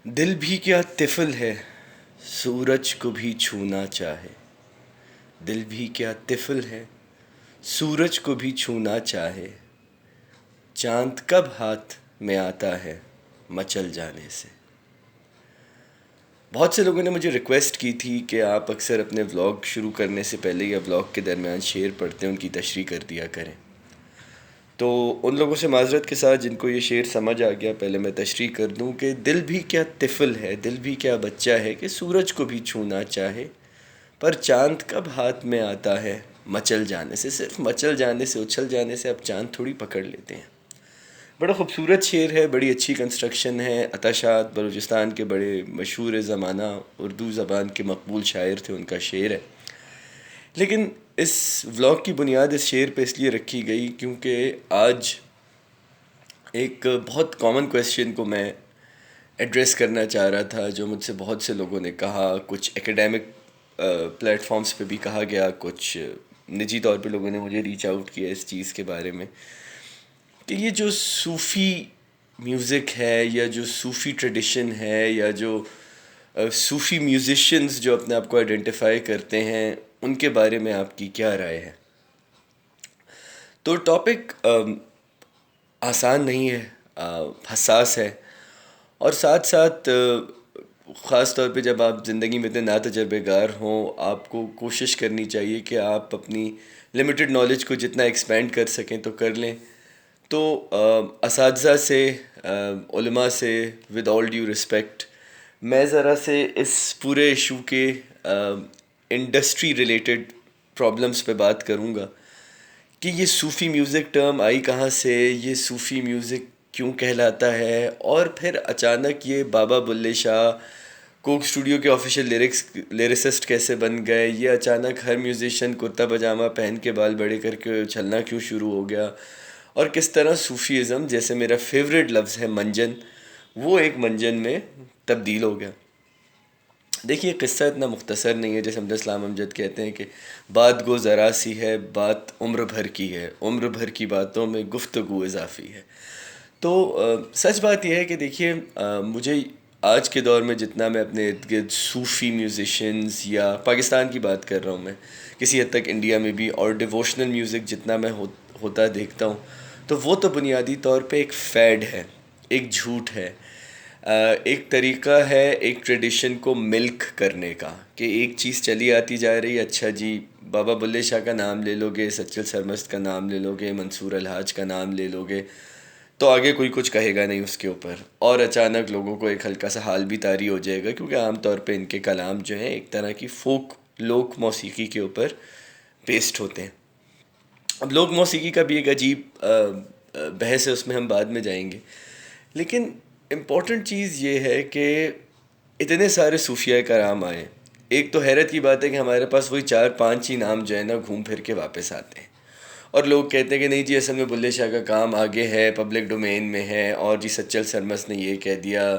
دل بھی کیا طفل ہے، سورج کو بھی چھونا چاہے۔ دل بھی کیا طفل ہے، سورج کو بھی چھونا چاہے۔ چاند کب ہاتھ میں آتا ہے مچل جانے سے۔ بہت سے لوگوں نے مجھے ریکویسٹ کی تھی کہ آپ اکثر اپنے ولاگ شروع کرنے سے پہلے یا ولاگ کے درمیان شعر پڑھتے ہیں، ان کی تشریح کر دیا کریں۔ تو ان لوگوں سے معذرت کے ساتھ جن کو یہ شعر سمجھ آ گیا، پہلے میں تشریح کر دوں کہ دل بھی کیا طفل ہے، دل بھی کیا بچہ ہے کہ سورج کو بھی چھونا چاہے، پر چاند کب ہاتھ میں آتا ہے مچل جانے سے۔ صرف مچل جانے سے، اچھل جانے سے آپ چاند تھوڑی پکڑ لیتے ہیں۔ بڑا خوبصورت شعر ہے، بڑی اچھی کنسٹرکشن ہے۔ عطا شاد بلوچستان کے بڑے مشہور زمانہ اردو زبان کے مقبول شاعر تھے، ان کا شعر ہے۔ لیکن اس ولاگ کی بنیاد اس شعر پہ اس لیے رکھی گئی کیونکہ آج ایک بہت کامن کویسچن کو میں ایڈریس کرنا چاہ رہا تھا، جو مجھ سے بہت سے لوگوں نے کہا، کچھ ایکیڈیمک پلیٹ فارمز پہ بھی کہا گیا، کچھ نجی طور پہ لوگوں نے مجھے ریچ آؤٹ کیا اس چیز کے بارے میں کہ یہ جو صوفی میوزک ہے یا جو صوفی ٹریڈیشن ہے یا جو صوفی میوزیشینز جو اپنے آپ کو آئیڈینٹیفائی کرتے ہیں، ان کے بارے میں آپ کی کیا رائے ہے۔ تو ٹاپک آسان نہیں ہے، حساس ہے، اور ساتھ ساتھ خاص طور پہ جب آپ زندگی میں اتنے ناتجربہ کار ہوں، آپ کو کوشش کرنی چاہیے کہ آپ اپنی لمیٹڈ نالج کو جتنا ایکسپینڈ کر سکیں تو کر لیں۔ تو اساتذہ سے، علماء سے، ود آل ڈیو رسپیکٹ، میں ذرا سے اس پورے ایشو کے انڈسٹری ریلیٹڈ پرابلمس پہ بات کروں گا کہ یہ صوفی میوزک ٹرم آئی کہاں سے، یہ صوفی میوزک کیوں کہلاتا ہے، اور پھر اچانک یہ بابا بلے شاہ کوک اسٹوڈیو کے آفیشیل لیرسسٹ کیسے بن گئے، یہ اچانک ہر میوزیشین کرتا پاجامہ پہن کے بال بڑے کر کے چلنا کیوں شروع ہو گیا، اور کس طرح صوفیزم، جیسے میرا فیوریٹ لفظ ہے منجن، وہ ایک منجن میں تبدیل ہو گیا۔ دیکھیے قصہ اتنا مختصر نہیں ہے، جیسے حمد اسلام امجد کہتے ہیں کہ بات گو ذرا سی ہے، بات عمر بھر کی ہے، عمر بھر کی باتوں میں گفتگو اضافی ہے۔ تو سچ بات یہ ہے کہ دیکھیے مجھے آج کے دور میں جتنا میں اپنے ارد گرد صوفی میوزیشینز، یا پاکستان کی بات کر رہا ہوں میں، کسی حد تک انڈیا میں بھی، اور ڈیووشنل میوزک جتنا میں ہوتا دیکھتا ہوں، تو وہ تو بنیادی طور پہ ایک فیڈ ہے، ایک جھوٹ ہے، ایک طریقہ ہے ایک ٹریڈیشن کو ملک کرنے کا، کہ ایک چیز چلی آتی جا رہی ہے، اچھا جی بابا بلے شاہ کا نام لے لو گے، سچل سرمست کا نام لے لو گے، منصور الحاج کا نام لے لو گے، تو آگے کوئی کچھ کہے گا نہیں اس کے اوپر، اور اچانک لوگوں کو ایک ہلکا سا حال بھی طاری ہو جائے گا، کیونکہ عام طور پہ ان کے کلام جو ہیں ایک طرح کی فوک لوک موسیقی کے اوپر بیسڈ ہوتے ہیں۔ اب لوک موسیقی کا بھی ایک عجیب بحث ہے، اس میں ہم بعد میں جائیں گے، لیکن امپورٹنٹ چیز یہ ہے کہ اتنے سارے صوفیہ کرام آئے، ایک تو حیرت کی بات ہے کہ ہمارے پاس وہی 4-5 ہی نام جو ہے نا گھوم پھر کے واپس آتے ہیں، اور لوگ کہتے ہیں کہ نہیں جی اصل میں بلے شاہ کا کام آگے ہے، پبلک ڈومین میں ہے، اور جی سچل سرمست نے یہ کہہ دیا،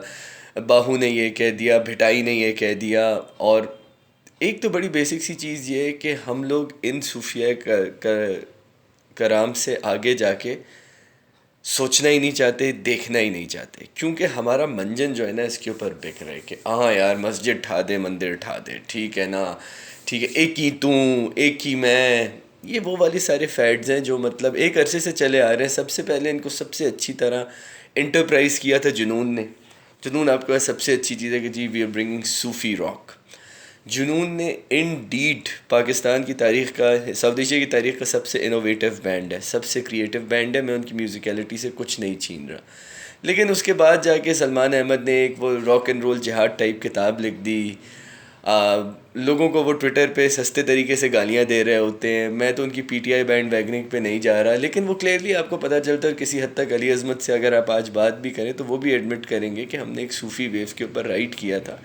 باہو نے یہ کہہ دیا، بھٹائی نے یہ کہہ دیا۔ اور ایک تو بڑی بیسک سی چیز یہ ہے کہ ہم لوگ ان صوفیہ کرام سے آگے جا کے سوچنا ہی نہیں چاہتے، دیکھنا ہی نہیں چاہتے، کیونکہ ہمارا منجن جو ہے نا اس کے اوپر بک رہے کہ ہاں یار مسجد ٹھا دے، مندر ٹھا دے، ٹھیک ہے نا، ٹھیک ہے، ایک ہی تو، ایک ہی میں، یہ وہ والی سارے فیڈز ہیں جو مطلب ایک عرصے سے چلے آ رہے ہیں۔ سب سے پہلے ان کو سب سے اچھی طرح انٹرپرائز کیا تھا جنون نے۔ جنون آپ کے پاس سب سے اچھی چیز ہے کہ جی we are bringing Sufi rock. Junoon نے ان ڈیٹ پاکستان کی تاریخ کا، ساؤتھ ایشیا کی تاریخ کا سب سے انوویٹو بینڈ ہے، سب سے کریٹو بینڈ ہے، میں ان کی میوزیکیلٹی سے کچھ نہیں چھین رہا، لیکن اس کے بعد جا کے سلمان احمد نے ایک وہ راک اینڈ رول جہاد ٹائپ کتاب لکھ دی، لوگوں کو وہ ٹویٹر پہ سستے طریقے سے گالیاں دے رہے ہوتے ہیں۔ میں تو ان کی پی ٹی آئی بینڈ ویگننگ پہ نہیں جا رہا، لیکن وہ کلیئرلی آپ کو پتہ چلتا ہے، کسی حد تک علی عظمت سے اگر آپ آج بات بھی کریں تو وہ بھی ایڈمٹ کریں گے کہ ہم نے ایک صوفی ویو کے اوپر رائٹ کیا تھا،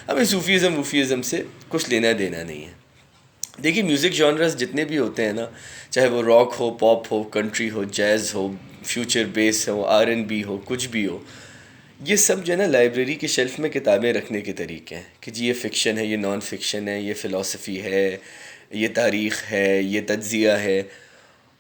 ہمیں صوفیزم سے کچھ لینا دینا نہیں ہے۔ دیکھیے میوزک جانرز جتنے بھی ہوتے ہیں نا، چاہے وہ راک ہو، پاپ ہو، کنٹری ہو، جیز ہو، فیوچر بیس ہو، آر این بی ہو، کچھ بھی ہو، یہ سب جو ہے نا لائبریری کے شیلف میں کتابیں رکھنے کے طریقے ہیں کہ جی یہ فکشن ہے، یہ نان فکشن ہے، یہ فلاسفی ہے، یہ تاریخ ہے، یہ تجزیہ ہے،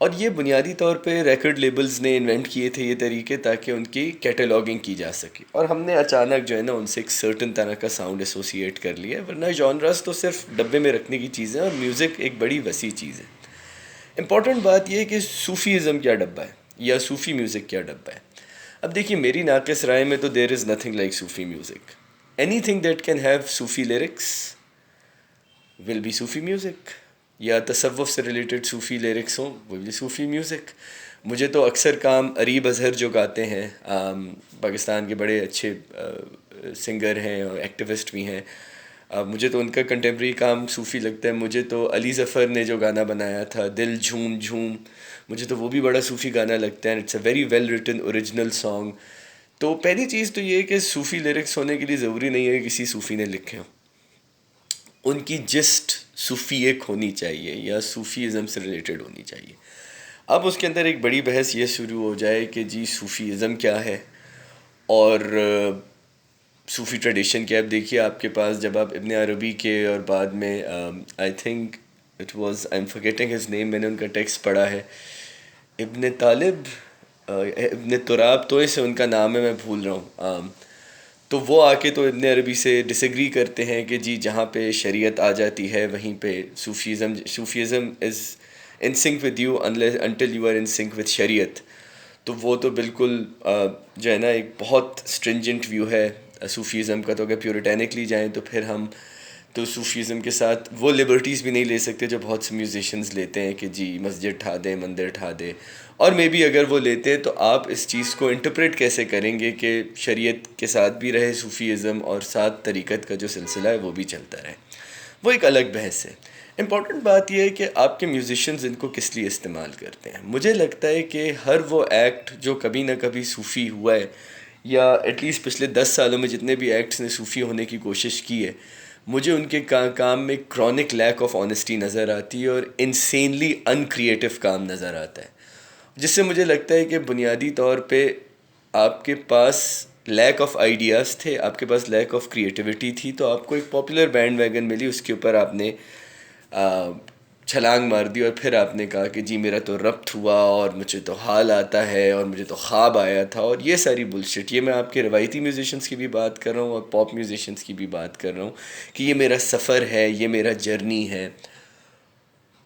اور یہ بنیادی طور پہ ریکارڈ لیبلز نے انوینٹ کیے تھے یہ طریقے تاکہ ان کی کیٹالاگنگ کی جا سکے، اور ہم نے اچانک جو ہے نا ان سے ایک سرٹن طرح کا ساؤنڈ ایسوسیٹ کر لیا ہے، ورنہ جانرز تو صرف ڈبے میں رکھنے کی چیزیں، اور میوزک ایک بڑی وسیع چیز ہے۔ امپورٹنٹ بات یہ ہے کہ صوفی ازم کیا ڈبہ ہے یا صوفی میوزک کیا ڈبہ ہے۔ اب دیکھیے میری ناقص رائے میں تو there is nothing like Sufi music. Anything that can have Sufi lyrics will be Sufi music, یا تصوف سے ریلیٹڈ صوفی لیرکس ہوں ول بی صوفی میوزک. مجھے تو اکثر کام اریب اظہر جو گاتے ہیں، پاکستان کے بڑے اچھے سنگر ہیں اور ایکٹیوسٹ بھی ہیں، مجھے تو ان کا کنٹمپریری کام صوفی لگتا ہے. مجھے تو علی ظفر نے جو گانا بنایا تھا دل جھوم جھوم، مجھے تو وہ بھی بڑا صوفی گانا لگتا ہے. It's a very well written original song. تو پہلی چیز تو یہ ہے کہ صوفی لیرکس ہونے کے لیے ضروری نہیں ہے کہ کسی صوفی نے لکھے ہوں، ان کی جسٹ صوفی ایک ہونی چاہیے یا صوفی ازم سے ریلیٹڈ ہونی چاہیے. اب اس کے اندر ایک بڑی بحث یہ شروع ہو جائے کہ جی صوفی ازم کیا ہے اور صوفی ٹریڈیشن کیا ہے. اب دیکھیے آپ کے پاس جب آپ ابن عربی کے اور بعد میں I think it was I am forgetting his name, میں نے ان کا ٹیکسٹ پڑھا ہے، ابن طالب ابن تراب تو سے ان کا نام ہے، میں بھول رہا ہوں. تو وہ آ کے تو ابن عربی سے ڈس ایگری کرتے ہیں کہ جی جہاں پہ شریعت آ جاتی ہے وہیں پہ Sufism is in sync with you until you are in sync with Shariat. تو وہ تو بالکل جو ہے نا ایک بہت اسٹرنجنٹ ویو ہے صوفیزم کا. تو اگر پیورٹینکلی جائیں تو پھر ہم تو صوفیزم کے ساتھ وہ لبرٹیز بھی نہیں لے سکتے جو بہت سے میوزیشنز لیتے ہیں کہ جی مسجد ٹھا دیں، مندر ٹھا دیں. اور مے بی اگر وہ لیتے ہیں تو آپ اس چیز کو انٹرپریٹ کیسے کریں گے کہ شریعت کے ساتھ بھی رہے صوفیزم اور ساتھ طریقت کا جو سلسلہ ہے وہ بھی چلتا رہے. وہ ایک الگ بحث ہے. امپورٹنٹ بات یہ ہے کہ آپ کے میوزیشنز ان کو کس لیے استعمال کرتے ہیں. مجھے لگتا ہے کہ ہر وہ ایکٹ جو کبھی نہ کبھی صوفی ہوا ہے، یا ایٹ لیسٹ پچھلے 10 سالوں میں جتنے بھی ایکٹس نے صوفی ہونے کی کوشش کی ہے، مجھے ان کے کام میں کرونک لیک آف آنیسٹی نظر آتی ہے اور انسینلی ان کریٹو کام نظر آتا ہے، جس سے مجھے لگتا ہے کہ بنیادی طور پہ آپ کے پاس لیک آف آئیڈیاز تھے، آپ کے پاس لیک آف کریٹیوٹی تھی. تو آپ کو ایک پاپولر بینڈ ویگن ملی، اس کے اوپر آپ نے چھلانگ مار دی اور پھر آپ نے کہا کہ جی میرا تو ربط ہوا اور مجھے تو حال آتا ہے اور مجھے تو خواب آیا تھا، اور یہ ساری بلشٹ. یہ میں آپ کے روایتی میوزیشنس کی بھی بات کر رہا ہوں اور پاپ میوزیشنس کی بھی بات کر رہا ہوں کہ یہ میرا سفر ہے، یہ میرا جرنی ہے،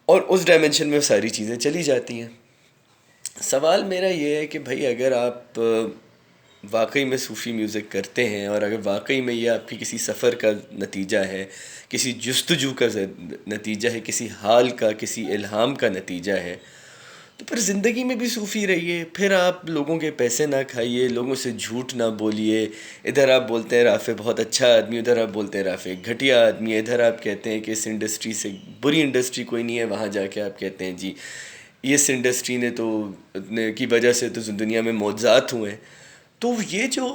اور اس ڈائمنشن میں ساری چیزیں چلی جاتی ہیں. سوال میرا یہ ہے کہ بھائی اگر آپ واقعی میں صوفی میوزک کرتے ہیں اور اگر واقعی میں یہ آپ کی کسی سفر کا نتیجہ ہے، کسی جستجو کا نتیجہ ہے، کسی حال کا، کسی الہام کا نتیجہ ہے، تو پھر زندگی میں بھی صوفی رہیے. پھر آپ لوگوں کے پیسے نہ کھائیے، لوگوں سے جھوٹ نہ بولیے. ادھر آپ بولتے ہیں رافع بہت اچھا آدمی، ادھر آپ بولتے ہیں رافع گھٹیا آدمی ہے. ادھر آپ کہتے ہیں کہ اس انڈسٹری سے بری انڈسٹری کوئی نہیں ہے، وہاں جا کے آپ کہتے ہیں جی اس انڈسٹری نے تو کی وجہ سے تو دنیا میں معجزات ہوئے ہیں. تو یہ جو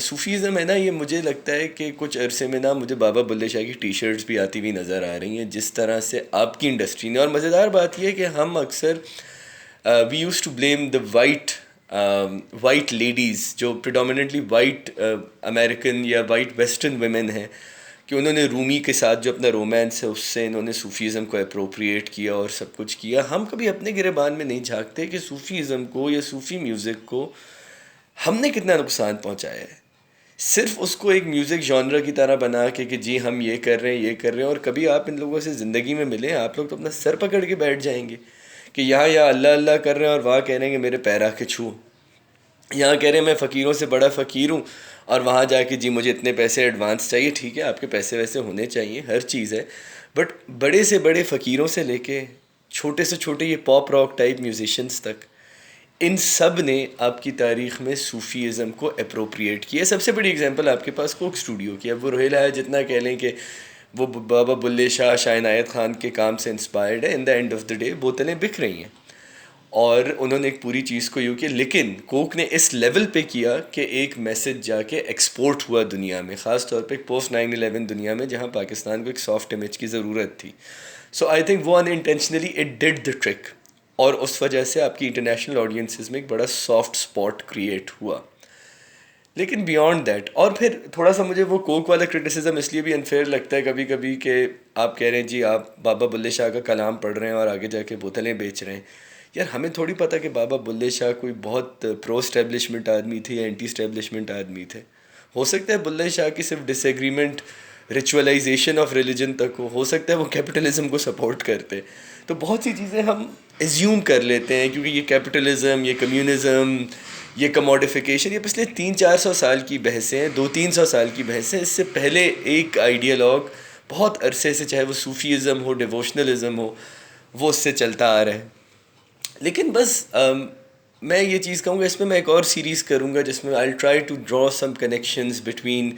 صوفیزم ہے نا، یہ مجھے لگتا ہے کہ کچھ عرصے میں نا مجھے بابا بلے شاہ کی ٹی شرٹس بھی آتی ہوئی نظر آ رہی ہیں جس طرح سے آپ کی انڈسٹری نے. اور مزیدار بات یہ ہے کہ ہم اکثر we use to blame the white ladies جو پریڈومیننٹلی وائٹ امریکن یا وائٹ ویسٹرن ویمن ہیں، کہ انہوں نے رومی کے ساتھ جو اپنا رومانس ہے اس سے انہوں نے صوفیزم کو اپروپریٹ کیا اور سب کچھ کیا. ہم کبھی اپنے گریبان میں نہیں جھانکتے کہ صوفیزم کو یا صوفی میوزک کو ہم نے کتنا نقصان پہنچایا ہے. صرف اس کو ایک میوزک جانرا کی طرح بنا کے کہ جی ہم یہ کر رہے ہیں یہ کر رہے ہیں. اور کبھی آپ ان لوگوں سے زندگی میں ملیں، آپ لوگ تو اپنا سر پکڑ کے بیٹھ جائیں گے کہ یہاں یا اللہ اللہ کر رہے ہیں اور وہاں کہہ رہے ہیں کہ میرے پیر آ کے چھو. یہاں کہہ رہے ہیں میں فقیروں سے بڑا فقیر ہوں اور وہاں جا کے جی مجھے اتنے پیسے ایڈوانس چاہیے. ٹھیک ہے، آپ کے پیسے ویسے ہونے چاہیے، ہر چیز ہے، بٹ بڑے سے بڑے فقیروں سے لے کے چھوٹے سے چھوٹے یہ پاپ راک ٹائپ میوزیشنس تک، ان سب نے آپ کی تاریخ میں صوفیزم کو اپروپریٹ کیا. سب سے بڑی اگزامپل آپ کے پاس کوک اسٹوڈیو کی. اب وہ روہیلا ہے جتنا کہہ لیں کہ وہ بابا بلے شاہ، شاہ عنایت خان کے کام سے انسپائرڈ ہے، in the end of the day بوتلیں بک رہی ہیں اور انہوں نے ایک پوری چیز کو یوں کیا. لیکن کوک نے اس لیول پہ کیا کہ ایک میسج جا کے ایکسپورٹ ہوا دنیا میں، خاص طور پہ پوسٹ 9/11 دنیا میں جہاں پاکستان کو ایک سافٹ امیج کی ضرورت تھی. سو آئی تھنک وہ intentionally it did the trick, اور اس وجہ سے آپ کی انٹرنیشنل آڈینسز میں ایک بڑا سافٹ اسپاٹ کریٹ ہوا. لیکن بیانڈ دیٹ، اور پھر تھوڑا سا مجھے وہ کوک والا کرٹیسزم اس لیے بھی انفیئر لگتا ہے کبھی کبھی کہ آپ کہہ رہے ہیں جی آپ بابا بلے شاہ کا کلام پڑھ رہے ہیں اور آگے جا کے بوتلیں بیچ رہے ہیں. یار ہمیں تھوڑی پتہ کہ بابا بلے شاہ کوئی بہت پرو اسٹیبلشمنٹ آدمی تھے یا اینٹی اسٹیبلشمنٹ آدمی تھے. ہو سکتا ہے بلے شاہ کی صرف ڈس ایگریمنٹ ریچولائزیشن آف ریلیجن تک ہو سکتا ہے وہ کیپٹلزم کو سپورٹ کرتے. تو بہت سی چیزیں ہم ایزیوم کر لیتے ہیں کیونکہ یہ کیپٹلزم، یہ کمیونزم، یہ کموڈیفیکیشن، یہ پچھلے 300-400 سال کی بحثیں ہیں، 200-300 سال کی بحثیں. اس سے پہلے ایک آئیڈیالوگ بہت عرصے سے، چاہے وہ صوفیزم ہو، ڈیووشنلزم ہو، وہ اس سے چلتا آ رہا ہے. لیکن بس میں یہ چیز کہوں گا، اس میں میں ایک اور سیریز کروں گا جس میں I try to draw some connections between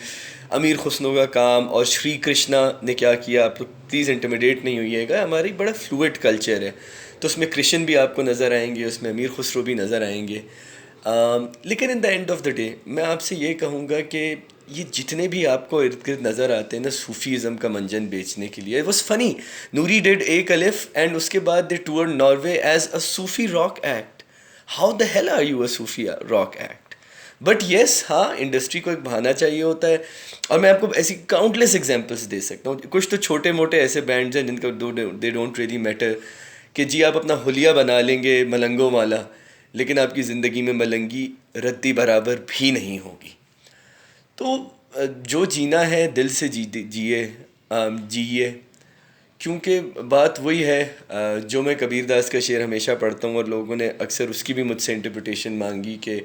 Amir Khusrau کا کام اور شری کرشنا نے کیا کیا. آپ لوگ پلیز انٹیمیڈیٹ نہیں ہوئیے گا، ہماری بڑا فلوئڈ کلچر ہے، تو اس میں کرشن بھی آپ کو نظر آئیں گے، اس میں امیر خسرو بھی نظر آئیں گے. لیکن in the end of the day میں آپ سے یہ کہوں گا کہ یہ جتنے بھی آپ کو ارد گرد نظر آتے ہیں نا صوفیزم کا منجن بیچنے کے لیے، اٹ واز فنی. نوری ڈیڈ ایک الف اینڈ اس کے بعد they toured Norway as a Sufi rock act. How the hell are you a Sufi rock act? But yes, ہاں انڈسٹری کو ایک بہانہ چاہیے ہوتا ہے. اور میں آپ کو ایسی کاؤنٹلیس ایگزامپلس دے سکتا ہوں. کچھ تو چھوٹے موٹے ایسے بینڈز ہیں جن کا دے ڈونٹ ریلی میٹر، کہ جی آپ اپنا حلیہ بنا لیں گے ملنگوں والا، لیکن آپ کی زندگی میں ملنگی ردی برابر بھی نہیں ہوگی. تو جو جینا ہے دل سے جیے. کیونکہ بات وہی ہے جو میں کبیر داس کا شعر ہمیشہ پڑھتا ہوں، اور لوگوں نے اکثر اس کی بھی مجھ سے انٹرپریٹیشن مانگی کہ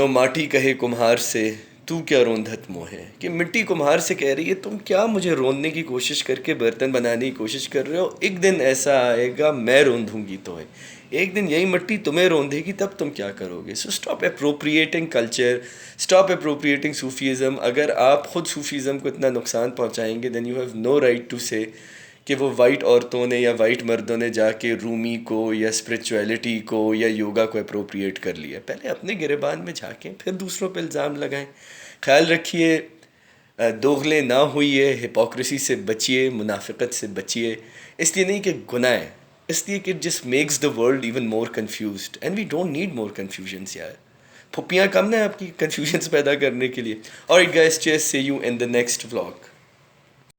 ماٹی کہے کمہار سے تو کیا روندھت مو ہے. کہ مٹی کمہار سے کہہ رہی ہے تم کیا مجھے روندنے کی کوشش کر کے برتن بنانے کی کوشش کر رہے ہو، ایک دن ایسا آئے گا میں روندوں گی تو ہے، ایک دن یہی مٹی تمہیں روندے گی، تب تم کیا کرو گے. So stop appropriating culture, stop appropriating Sufism. اگر آپ خود صوفیزم کو اتنا نقصان پہنچائیں گے then you have no right to say کہ وہ وائٹ عورتوں نے یا وائٹ مردوں نے جا کے رومی کو یا اسپرچویلٹی کو یا یوگا کو اپروپریٹ کر لیا. پہلے اپنے گریبان میں جھانکیں پھر دوسروں پہ الزام لگائیں. خیال رکھیے، دوغلے نہ ہوئیے، ہپوکریسی سے بچیے، منافقت سے بچیے. اس لیے نہیں کہ گناہ ہے، اس لیے کہ جس makes the world even more confused and we don't need more confusions. یار پھپیاں کم نا آپ کی کنفیوژنس پیدا کرنے کے لیے. اور guys cheers, see you in the next vlog.